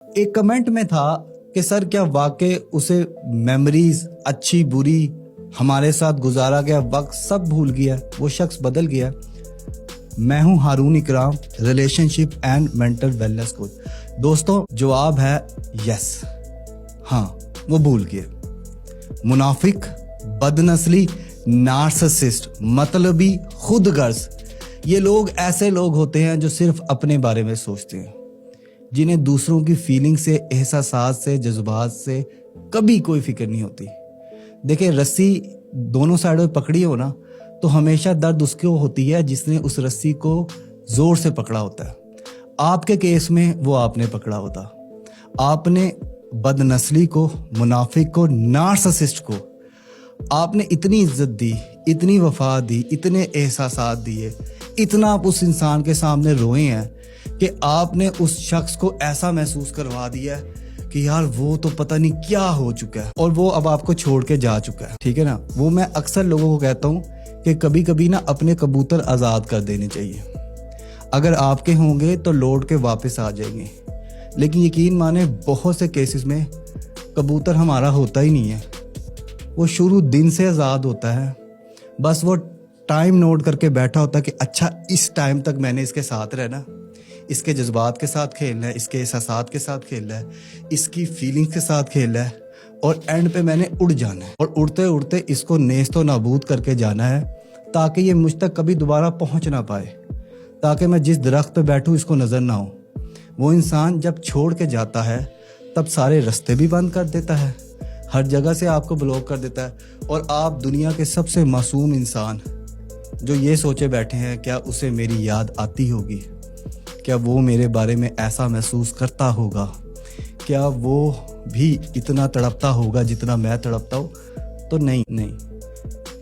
एक कमेंट में था कि सर क्या वाकई उसे मेमोरीज अच्छी बुरी हमारे साथ गुजारा गया वक्त सब भूल गया, वो शख्स बदल गया। मैं हूं हारून इकराम, relationship and mental wellness coach. दोस्तों जवाब है यस, हाँ वो भूल गया। मुनाफिक, बदनस्ली, नार्सिसिस्ट, मतलबी, खुदगर्ज, ये लोग ऐसे लोग होते हैं जो सिर्फ अपने बारे में सोचते हैं, जिन्हें दूसरों की फीलिंग से, एहसासात से, जज्बात से कभी कोई फिक्र नहीं होती। देखिए रस्सी दोनों साइडों पकड़ी हो ना तो हमेशा दर्द उसको होती है जिसने उस रस्सी को जोर से पकड़ा होता है। आपके केस में वो आपने पकड़ा होता। आपने बदनस्ली को, मुनाफिक को, नार्सिसिस्ट को आपने इतनी इज्जत दी, इतनी वफा दी, इतने एहसासात दिए, इतना आप उस इंसान के सामने रोए हैं कि आपने उस शख्स को ऐसा महसूस करवा दिया है कि यार वो तो पता नहीं क्या हो चुका है और वो अब आपको छोड़ के जा चुका है। ठीक है ना। वो मैं अक्सर लोगों को कहता हूँ कि कभी कभी ना अपने कबूतर आज़ाद कर देने चाहिए। अगर आपके होंगे तो लौट के वापस आ जाएंगे, लेकिन यकीन माने बहुत से केसेस में कबूतर हमारा होता ही नहीं है। वो शुरू दिन से आज़ाद होता है, बस वो टाइम नोट करके बैठा होता है कि अच्छा इस टाइम तक मैंने इसके साथ रहना, इसके जज्बात के साथ खेलना है, इसके एहसासात के साथ खेलना है, इसकी फीलिंग्स के साथ खेलना है और एंड पे मैंने उड़ जाना है और उड़ते उड़ते इसको नेस्तो नाबूद करके जाना है ताकि ये मुझ तक कभी दोबारा पहुंच ना पाए, ताकि मैं जिस दरख्त पे बैठूं इसको नज़र ना हो। वो इंसान जब छोड़ के जाता है तब सारे रास्ते भी बंद कर देता है, हर जगह से आपको ब्लॉक कर देता है और आप दुनिया के सबसे मासूम इंसान जो ये सोचे बैठे हैं क्या उसे मेरी याद आती होगी, क्या वो मेरे बारे में ऐसा महसूस करता होगा, क्या वो भी इतना तड़पता होगा जितना मैं तड़पता हूँ, तो नहीं।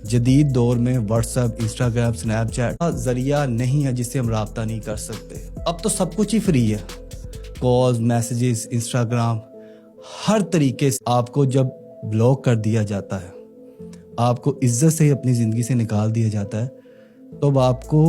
जदीद दौर में व्हाट्सएप, इंस्टाग्राम, स्नैपचैट का जरिया नहीं है जिससे हम राब्ता नहीं कर सकते। अब तो सब कुछ ही फ्री है, कॉल्स, मैसेजेस, इंस्टाग्राम, हर तरीके से। आपको जब ब्लॉक कर दिया जाता है, आपको इज्जत से अपनी ज़िंदगी से निकाल दिया जाता है, तो अब आपको